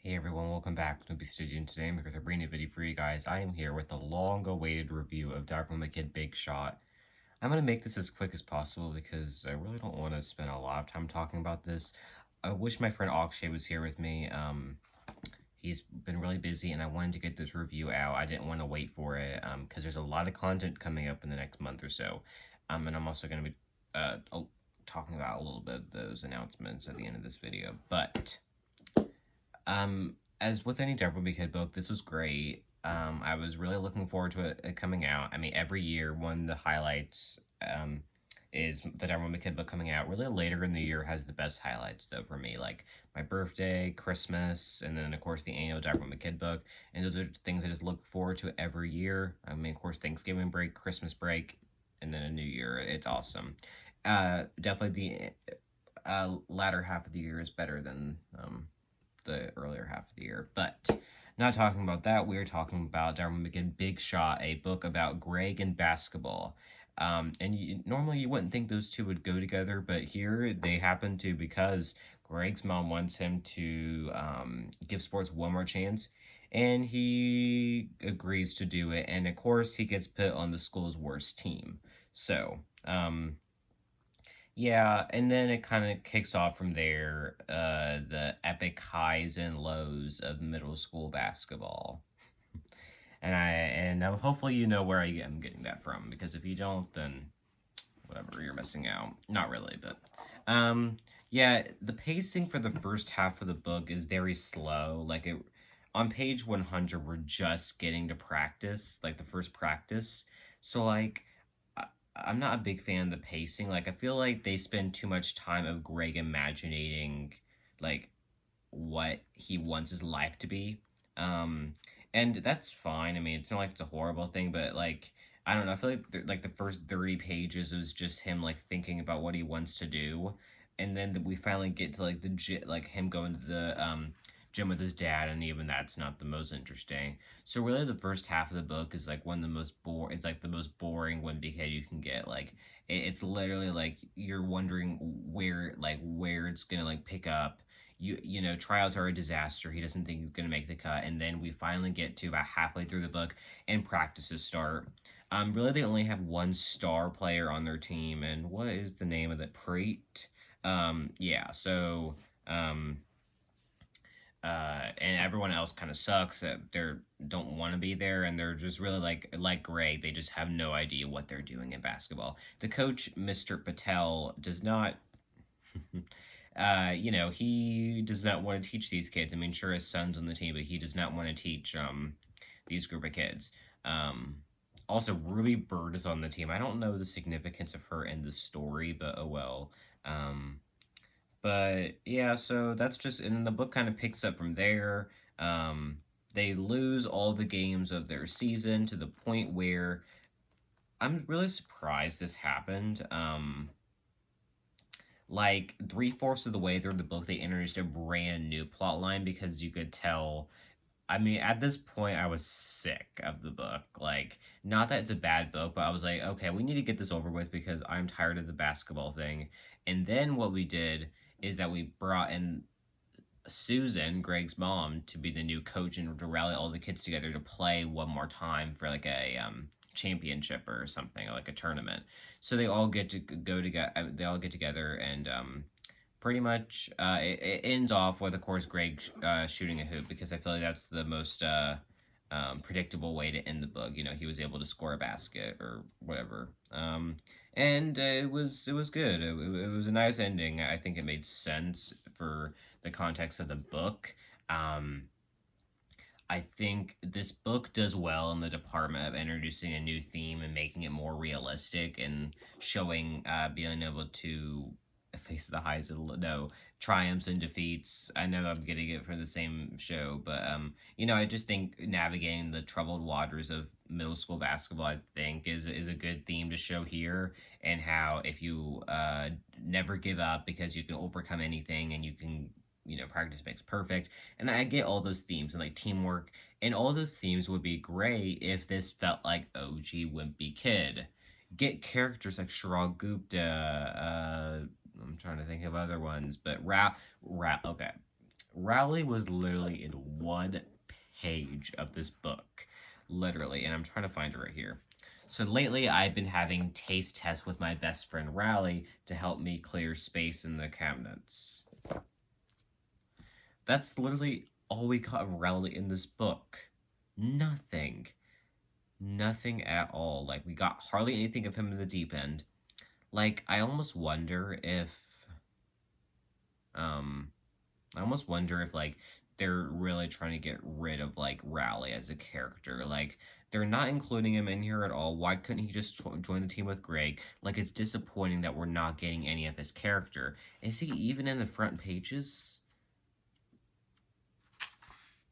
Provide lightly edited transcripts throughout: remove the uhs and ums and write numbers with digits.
Hey everyone, welcome back to mduhzay, and today I'm here with a brand new video for you guys. I am here with the long-awaited review of Devil Kid Big Shot. I'm going to make this as quick as possible because I really don't want to spend a lot of time talking about this. I wish my friend Akshay was here with me. He's been really busy and I wanted to get this review out. I didn't want to wait for it because there's a lot of content coming up in the next month or so. And I'm also going to be talking about a little bit of those announcements at the end of this video. But as with any Devil May Cry book, this was great. I was really looking forward to it coming out. I mean, every year, one of the highlights is the Devil May Cry book coming out. Really later in the year has the best highlights, though, for me. Like my birthday, Christmas, and then, of course, the annual Devil May Cry book. And those are things I just look forward to every year. I mean, of course, Thanksgiving break, Christmas break, and then a new year. It's awesome. Definitely the latter half of the year is better than the earlier half of the year. But not talking about that, we are talking about Devil May Cry Big Shot, a book about Greg and basketball. Normally you wouldn't think those two would go together, but here they happen to because Greg's mom wants him to give sports one more chance, and he agrees to do it. And of course, he gets put on the school's worst team. So, yeah, and then it kind of kicks off from there, the epic highs and lows of middle school basketball. And hopefully you know where I am getting that from, because if you don't, then whatever, you're missing out. Not really, but yeah, the pacing for the first half of the book is very slow. On page 100, we're just getting to practice, like the first practice. So I'm not a big fan of the pacing. Like, I feel like they spend too much time of Greg imagining, like, what he wants his life to be. Um, and that's fine. I mean, it's not like it's a horrible thing, but, like, I don't know. I feel like, the first 30 pages is just him, like, thinking about what he wants to do. And then we finally get to, like, like, him going to the, gym with his dad, and even that's not the most interesting. So really, the first half of the book is like one of the most It's like the most boring Wimpy kid you can get. Like it's literally like you're wondering where it's gonna like pick up. You know, tryouts are a disaster. He doesn't think he's gonna make the cut, and then we finally get to about halfway through the book, and practices start. Really, they only have one star player on their team, and what is the name of the Preet? Yeah. So and everyone else kind of sucks. They don't want to be there, and they're just really like Greg. They just have no idea what they're doing in basketball. The coach, Mr. Patel, does not. He does not want to teach these kids. I mean, sure, his son's on the team, but he does not want to teach these group of kids. Um, Also, Ruby Bird is on the team. I don't know the significance of her in the story, but oh well. But yeah, so that's just, and the book kind of picks up from there. Um, they lose all the games of their season to the point where I'm really surprised this happened. Like 3/4 of the way through the book, they introduced a brand new plot line because you could tell. I mean, at this point, I was sick of the book. Like, not that it's a bad book, but I was like, okay, we need to get this over with because I'm tired of the basketball thing. And then what we did is that we brought in Susan, Greg's mom, to be the new coach and to rally all the kids together to play one more time for like a championship or something, or like a tournament. So they all get to go together. They all get together and pretty much it ends off with, of course, Greg shooting a hoop, because I feel like that's the most predictable way to end the book. You know, he was able to score a basket or whatever. And it was good. It was a nice ending. I think it made sense for the context of the book. Um, I think this book does well in the department of introducing a new theme and making it more realistic and showing being able to face the highs and no triumphs and defeats. I know I'm getting it from the same show, but I just think navigating the troubled waters of middle school basketball, I think, is a good theme to show here, and how if you never give up because you can overcome anything, and you can practice makes perfect. And I get all those themes and like teamwork, and all those themes would be great if this felt like OG Wimpy Kid. Get characters like Shirag Gupta. I'm trying to think of other ones, but okay. Rowley was literally in one page of this book. Literally, and I'm trying to find it right here. So lately, I've been having taste tests with my best friend Rowley to help me clear space in the cabinets. That's literally all we got of Rowley in this book. Nothing. Nothing at all. Like, we got hardly anything of him in the deep end. Like, um, I almost wonder if, like, they're really trying to get rid of, like, Rowley as a character. Like, they're not including him in here at all. Why couldn't he just join the team with Greg? Like, it's disappointing that we're not getting any of his character. Is he even in the front pages?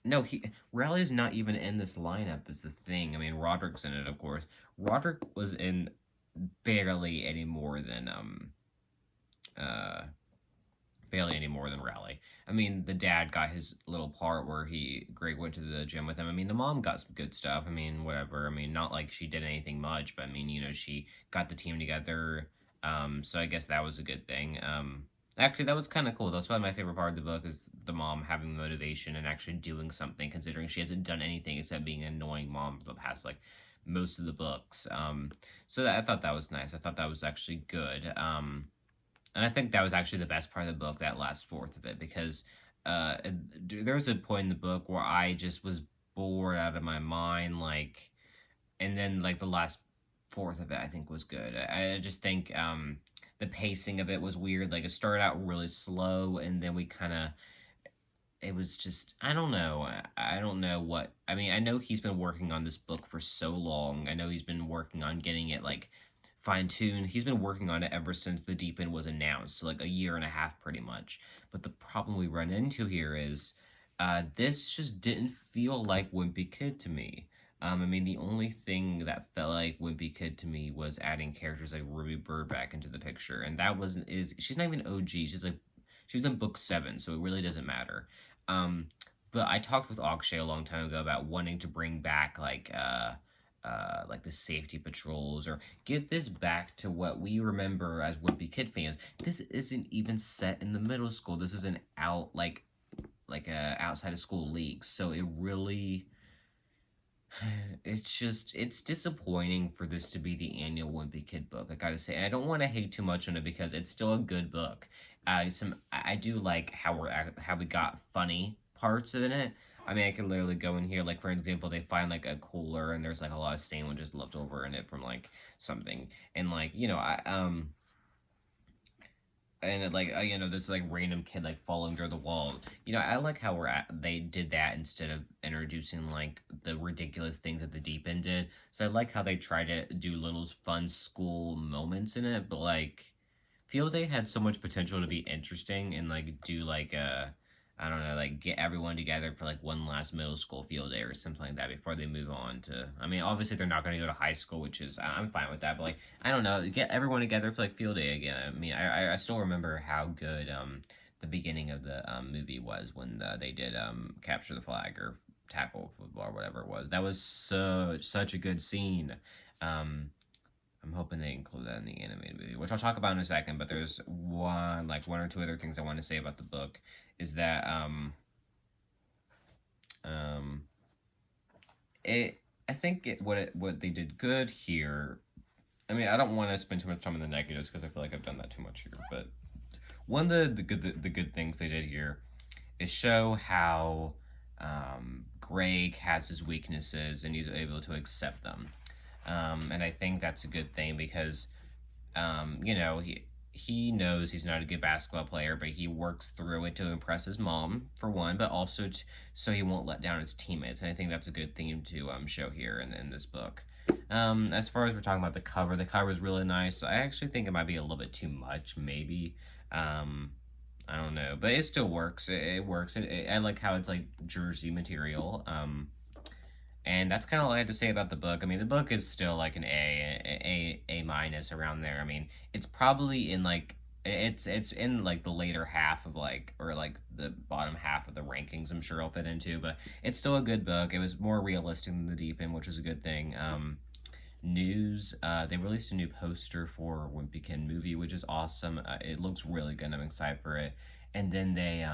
No, Rowley is not even in this lineup is the thing. I mean, Roderick's in it, of course. Roderick was in barely any more than uh barely any more than Rowley. I mean, the dad got his little part where Greg went to the gym with him. I mean, the mom got some good stuff. I mean, whatever. I mean, not like she did anything much, but I mean, she got the team together. So I guess that was a good thing. Actually, that was kind of cool. That's why my favorite part of the book is the mom having motivation and actually doing something, considering she hasn't done anything except being an annoying mom for the past like most of the books. I thought that was nice. I thought that was actually good. And I think that was actually the best part of the book, that last fourth of it, because there was a point in the book where I just was bored out of my mind, like, and then like the last fourth of it, I think was good. I just think the pacing of it was weird. Like it started out really slow, and then we kind of it was just I don't know. I don't know what I mean. I know he's been working on this book for so long. I know he's been working on getting it like fine tuned. He's been working on it ever since the Deep End was announced, so like a year and a half pretty much. But the problem we run into here is this just didn't feel like Wimpy Kid to me. I mean, the only thing that felt like Wimpy Kid to me was adding characters like Ruby Bird back into the picture, and that wasn't is she's not even OG. She's in book 7, so it really doesn't matter. Um, but I talked with Akshay a long time ago about wanting to bring back like the safety patrols or get this back to what we remember as Wimpy Kid fans. This isn't even set in the middle school. This is an outside of school league. So it really it's disappointing for this to be the annual Wimpy Kid book. I gotta say, and I don't want to hate too much on it because it's still a good book. I do like how we got funny parts in it. I mean, I can literally go in here, like for example, they find like a cooler and there's like a lot of sandwiches left over in it from like something, and like this like random kid like falling through the wall. I like how they did that instead of introducing like the ridiculous things that the deep end did. So I like how they try to do little fun school moments in it, but like Field Day had so much potential to be interesting and like do like a I don't know, like get everyone together for like one last middle school field day or something like that before they move on to. I mean, obviously they're not going to go to high school, which is I'm fine with that. But like, I don't know, get everyone together for like field day again. I mean, I still remember how good the beginning of the movie was when they did capture the flag or tackle football or whatever it was. That was such a good scene. Um, I'm hoping they include that in the animated movie, which I'll talk about in a second. But there's one or two other things I want to say about the book. Is that um, it? I think what they did good here. I mean, I don't want to spend too much time on the negatives because I feel like I've done that too much here. But one of the good things they did here is show how Greg has his weaknesses and he's able to accept them. And I think that's a good thing because, he knows he's not a good basketball player, but he works through it to impress his mom for one, but also so he won't let down his teammates. And I think that's a good theme to show here in this book. As far as we're talking about the cover is really nice. I actually think it might be a little bit too much, maybe. I don't know, but it still works. It works. I like how it's like jersey material. And that's kind of all I have to say about the book. I mean, the book is still like an A minus around there. I mean, it's probably in like it's in like the later half of like or like the bottom half of the rankings. I'm sure I'll fit into, but it's still a good book. It was more realistic than the Deep End, which is a good thing. News. They released a new poster for Wimpy Kid movie, which is awesome. It looks really good. I'm excited for it. And then they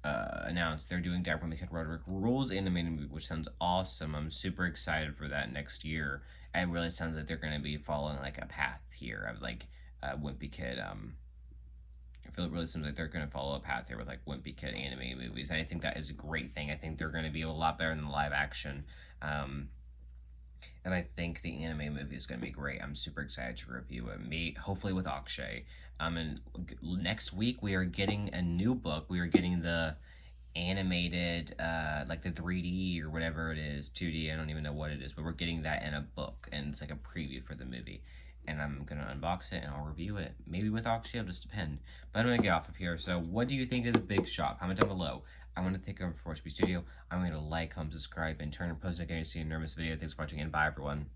announced they're doing Devil May Cry Roderick Rules animated movie, which sounds awesome. I'm super excited for that next year. It really sounds like they're going to be following like a path here of like Wimpy Kid. I feel it really seems like they're going to follow a path here with like Wimpy Kid anime movies, and I think that is a great thing. I think they're going to be a lot better than the live action. Um, and I think the anime movie is going to be great. I'm super excited to review it. Me, hopefully with Akshay. And next week we are getting a new book. We are getting the animated, like the 3D or whatever it is, 2D. I don't even know what it is, but we're getting that in a book, and it's like a preview for the movie. And I'm gonna unbox it and I'll review it. Maybe with Akshay, it'll just depend. But I'm gonna get off of here. So, what do you think of the Big Shot? Comment down below. I want to thank everyone for watching my studio. I'm going to like, comment, subscribe, and turn on post notifications to see a nervous video. Thanks for watching, and bye everyone.